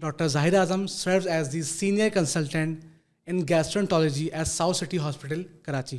Dr. Zahid Azam serves as the senior consultant in gastroenterology at South City Hospital, Karachi.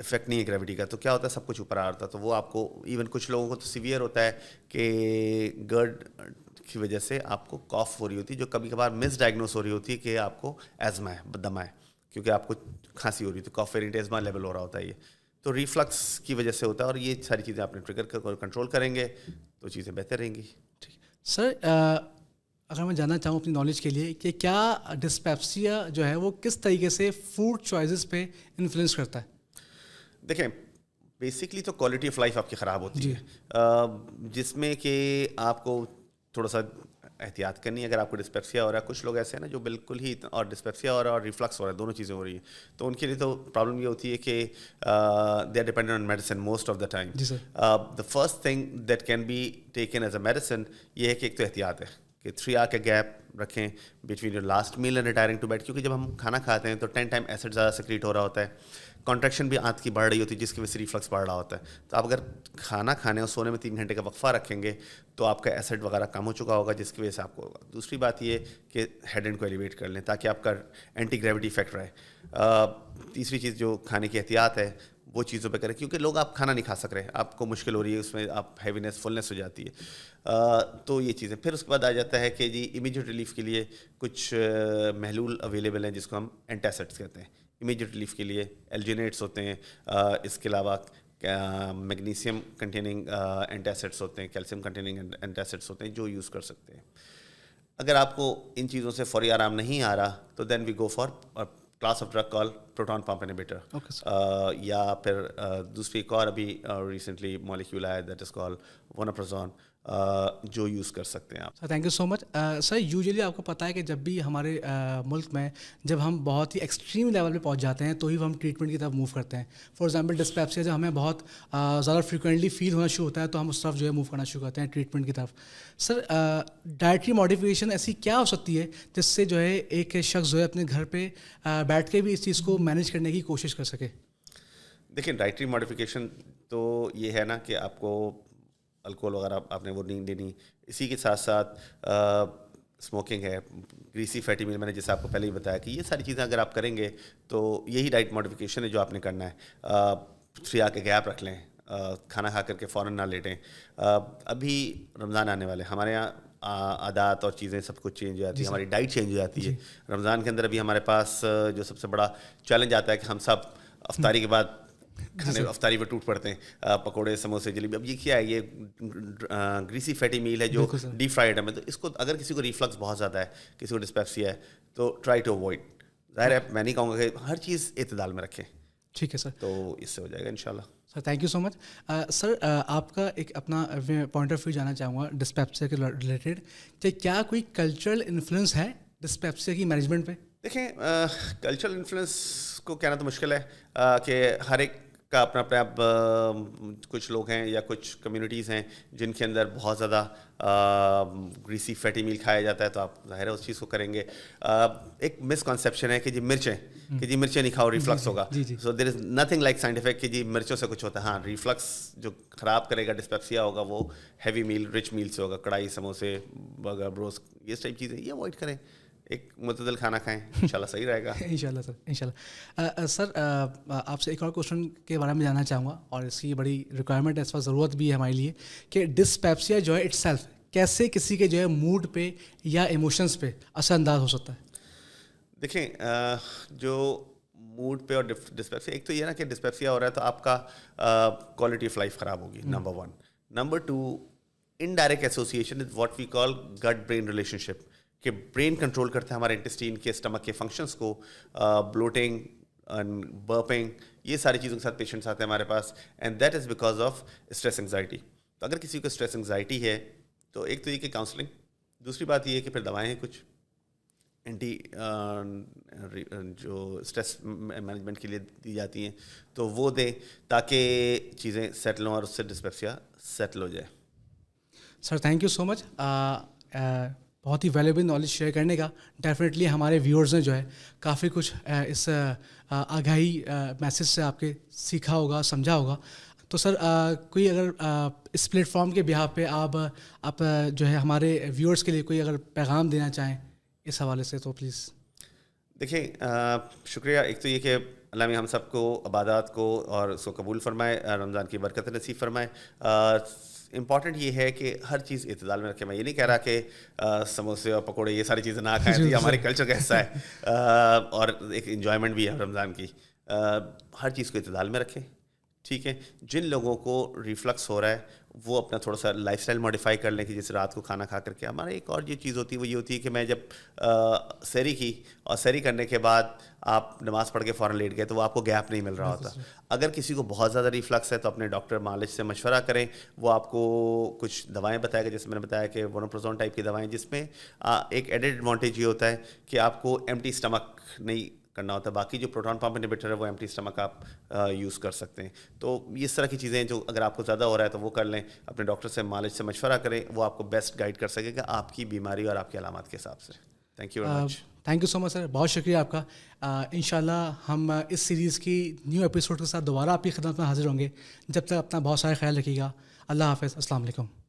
Effect نہیں ہے gravity کا, تو کیا ہوتا ہے سب کچھ اوپر آ رہا ہے, تو وہ آپ کو ایون کچھ لوگوں کو تو سیویئر ہوتا ہے کہ گرڈ کی وجہ سے آپ کو کاف ہو رہی ہوتی ہے, جو کبھی کبھار مس ڈائگنوز ہو رہی ہوتی ہے کہ آپ کو ایزما ہے, دما ہے, کیونکہ آپ کو کھانسی ہو رہی ہے, تو کاف ویرینٹ ایزما لیول ہو رہا ہوتا ہے یہ, تو ریفلکس کی وجہ سے ہوتا ہے. اور یہ ساری چیزیں آپ نے ٹریگر کنٹرول کریں گے تو چیزیں بہتر رہیں گی. سر اگر میں جاننا چاہوں اپنی نالج کے لیے کہ کیا ڈسپیپسیا جو ہے وہ کس طریقے سے فوڈ چوائسیز پہ انفلوئنس کرتا ہے؟ دیکھیں بیسکلی تو کوالٹی آف لائف آپ کی خراب ہوتی ہے, جس میں کہ آپ کو تھوڑا سا احتیاط کرنی ہے. اگر آپ کو ڈسپیپسیا ہو رہا ہے, کچھ لوگ ایسے ہیں نا جو بالکل ہی, اور ڈسپیپسیا ہو رہا ہے اور ریفلکس ہو رہا ہے, دونوں چیزیں ہو رہی ہیں, تو ان کے لیے تو پرابلم یہ ہوتی ہے کہ they are dependent on medicine most of the time. The first thing that can be taken as a medicine یہ ہے کہ ایک تو احتیاط ہے کہ 3 hour کا گیپ رکھیں between your last meal and retiring to bed, کیونکہ جب ہم کھانا کھاتے ہیں تو 10 ٹائم ایسڈ زیادہ سیکریٹ ہو رہا ہوتا ہے, کانٹریکشن بھی آنت کی بڑھ رہی ہوتی ہے جس کی وجہ سے ریفلکس بڑھ رہا ہوتا ہے. تو آپ اگر کھانا کھانے اور سونے میں 3 گھنٹے کا وقفہ رکھیں گے تو آپ کا ایسڈ وغیرہ کم ہو چکا ہوگا, جس کی وجہ سے آپ کو ہوگا. دوسری بات یہ کہ ہیڈ اینڈ کو ایلیویٹ کر لیں تاکہ آپ کا اینٹی گریوٹی افیکٹ رہے. تیسری چیز جو کھانے کی احتیاط ہے وہ چیزوں پہ کریں, کیونکہ لوگ آپ کھانا نہیں کھا سک رہے, آپ کو مشکل ہو رہی ہے, اس میں آپ ہیوینس فلنس ہو جاتی ہے. تو یہ چیزیں. پھر اس کے بعد آ جاتا ہے کہ جی امیڈیٹ ریلیف کے لیے کچھ محلول اویلیبل ہیں جس کو ہم اینٹاسیڈس کہتے ہیں. امیڈیٹ ریلیف کے لیے الجینیٹس ہوتے ہیں, اس کے علاوہ میگنیشیم کنٹیننگ اینٹاسیڈس ہوتے ہیں, کیلشیم کنٹیننگ اینٹاسیڈس ہوتے ہیں جو یوز کر سکتے ہیں. اگر آپ کو ان چیزوں سے فوری آرام نہیں آ رہا تو then we go for class of drug call proton pump inhibitor, یا پھر دوسری ایک اور ابھی ریسنٹلی مالیکیول آیا دیٹ از کال ووناپرازون, جو یوز کر سکتے ہیں آپ. Sir thank you so much. Sir usually آپ کو پتہ ہے کہ جب بھی ہمارے ملک میں جب ہم بہت ہی ایکسٹریم لیول پہ پہنچ جاتے ہیں تو ہی ہم ٹریٹمنٹ کی طرف موو کرتے ہیں. فار ایگزامپل ڈسپیپسیا جب ہمیں بہت زیادہ فریکوینٹلی فیل ہونا شروع ہوتا ہے تو ہم اس طرف جو ہے موو کرنا شروع کرتے ہیں ٹریٹمنٹ کی طرف. سر ڈائٹری ماڈیفکیشن ایسی کیا ہو سکتی ہے جس سے جو ہے ایک شخص جو ہے اپنے گھر پہ بیٹھ کے بھی اس چیز کو مینیج کرنے کی کوشش کر سکے؟ دیکھیں ڈائٹری ماڈیفکیشن تو یہ ہے نا کہ آپ کو الکوہل وغیرہ آپ نے وہ نہیں دینی, اسی کے ساتھ ساتھ اسموکنگ ہے, گریسی فیٹی میل, میں نے جیسے آپ کو پہلے ہی بتایا کہ یہ ساری چیزیں اگر آپ کریں گے تو یہی ڈائٹ ماڈیفکیشن ہے جو آپ نے کرنا ہے. 3 hour کے گیپ رکھ لیں, کھانا کھا کر کے فوراً نہ لیٹیں. ابھی رمضان آنے والے, ہمارے یہاں عادات اور چیزیں سب کچھ چینج ہو جاتی ہے, ہماری ڈائٹ چینج ہو جاتی ہے. رمضان کے اندر ابھی ہمارے پاس جو سب سے بڑا چیلنج آتا ہے کہ ہم سب افطاری کے بعد کھانے افطاری پہ ٹوٹ پڑتے ہیں, پکوڑے سموسے جلیبی. اب یہ کیا ہے, یہ گریسی فیٹی میل ہے جو ڈیپ فرائڈ ہے. تو اس کو اگر کسی کو ریفلکس بہت زیادہ ہے, کسی کو ڈسپیپسیا ہے, تو ٹرائی ٹو اوائڈ. ظاہر ہے میں نہیں کہوں گا کہ ہر چیز اعتدال میں رکھیں. ٹھیک ہے سر, تو اس سے ہو جائے گا انشاءاللہ. سر تھینک یو سو مچ. سر آپ کا ایک اپنا پوائنٹ آف ویو جاننا چاہوں گا ڈسپیپسیا کے ریلیٹڈ, کہ کیا کوئی کلچرل انفلوئنس ہے ڈسپیپسیا کی مینجمنٹ پہ؟ دیکھیں کلچرل انفلوئنس کو کہنا تو مشکل ہے کہ ہر ایک کا اپنا اپنا, اب کچھ لوگ ہیں یا کچھ کمیونٹیز ہیں جن کے اندر بہت زیادہ گریسی فیٹی میل کھایا جاتا ہے, تو آپ ظاہر ہے اس چیز کو کریں گے. ایک مس کانسیپشن ہے کہ جی مرچیں, کہ جی مرچیں نہیں کھاؤ ریفلکس ہوگا. سو دیر از نتھنگ لائک سائنٹیفک کہ جی مرچوں سے کچھ ہوتا ہے. ہاں ریفلکس جو خراب کرے گا ڈسپیپسیا ہوگا وہ ہیوی میل رچ میل سے ہوگا, کڑھائی سموسے برگر بروس یہ ٹائپ چیزیں یہ اوائڈ کریں, ایک معتدل کھانا کھائیں, انشاءاللہ صحیح رہے گا. انشاءاللہ سر, انشاءاللہ. سر آپ سے ایک اور کوشچن کے بارے میں جاننا چاہوں گا, اور اس کی بڑی ریکوائرمنٹ ہے, اس وقت ضرورت بھی ہے ہمارے لیے, کہ ڈسپیپسیا جو ہے اٹ سیلف کیسے کسی کے جو ہے موڈ پہ یا ایموشنس پہ اثر انداز ہو سکتا ہے؟ دیکھیں جو موڈ پہ اور ڈسپیپسیا, ایک تو یہ نا کہ ڈسپیپسیا ہو رہا ہے تو آپ کا کوالٹی آف لائف خراب ہوگی, number 1. Number 2, indirect association is what we call gut brain relation شپ, کہ برین کنٹرول کرتا ہے ہمارے انٹسٹین کے اسٹمک کے فنکشنس کو. بلوٹنگ اینڈ برپنگ یہ ساری چیزوں کے ساتھ پیشنٹس آتے ہیں ہمارے پاس, and that is because of stress anxiety. تو اگر کسی کو اسٹریس انگزائٹی ہے تو ایک تو یہ کہ کاؤنسلنگ, دوسری بات یہ ہے کہ پھر دوائیں ہیں کچھ اینٹی جو اسٹریس مینجمنٹ کے لیے دی جاتی ہیں, تو وہ دیں تاکہ چیزیں سیٹل ہوں اور اس سے ڈسپیپسیا سیٹل ہو جائے. سر تھینک یو سو مچ, بہت ہی ویلیبل نالج شیئر کرنے کا. ڈیفینیٹلی ہمارے ویورز نے جو ہے کافی کچھ اس آگاہی میسیج سے آپ کے سیکھا ہوگا, سمجھا ہوگا. تو سر کوئی اگر اس پلیٹ فارم کے بہاف پہ آپ جو ہے ہمارے ویورز کے لیے کوئی اگر پیغام دینا چاہیں اس حوالے سے تو پلیز. دیکھیں شکریہ. ایک تو یہ کہ اللہ میں ہم سب کو عبادات کو اور اس کو قبول فرمائے, رمضان کی برکت نصیب فرمائے. امپورٹنٹ یہ ہے کہ ہر چیز اعتدال میں رکھیں. میں یہ نہیں کہہ رہا کہ سموسے اور پکوڑے یہ ساری چیزیں نہ کھائیں, تو یہ ہمارے کلچر کا حصہ ہے اور ایک انجوائمنٹ بھی ہے رمضان کی. ہر چیز کو اعتدال میں رکھیں, ٹھیک ہے. جن لوگوں کو ریفلکس ہو رہا ہے وہ اپنا تھوڑا سا لائف اسٹائل ماڈیفائی کر لیں, کہ جیسے رات کو کھانا کھا کر کے. ہمارا ایک اور یہ چیز ہوتی ہے, وہ یہ ہوتی ہے کہ میں جب سحری کی اور سحری کرنے کے بعد آپ نماز پڑھ کے فوراً لیٹ گئے, تو وہ آپ کو گیپ نہیں مل رہا ہوتا. اگر کسی کو بہت زیادہ ریفلکس ہے تو اپنے ڈاکٹر معالج سے مشورہ کریں, وہ آپ کو کچھ دوائیں بتائے گا, جیسے میں نے بتایا کہ وونوپروزون ٹائپ کی دوائیں, جس میں ایک ایڈڈ ایڈوانٹیج یہ ہوتا ہے کہ آپ کو ایمٹی اسٹمک نہیں کرنا ہوتا. باقی جو پروٹون پمپ انہیبیٹر ہے وہ ایمٹی اسٹمک آپ یوز کر سکتے ہیں. تو اس طرح کی چیزیں جو اگر آپ کو زیادہ ہو رہا ہے تو وہ کر لیں. اپنے ڈاکٹر سے معالج سے مشورہ کریں, وہ آپ کو بیسٹ گائیڈ کر سکے گا آپ کی بیماری اور آپ کی علامات کے حساب سے. Thank you very much. Thank you so much sir, بہت شکریہ آپ کا. انشاءاللہ ہم اس سیریز کی نیو ایپیسوڈ کے ساتھ دوبارہ آپ کی خدمت میں حاضر ہوں گے. جب تک اپنا بہت سارا خیال رکھیے گا. اللہ حافظ. السلام علیکم.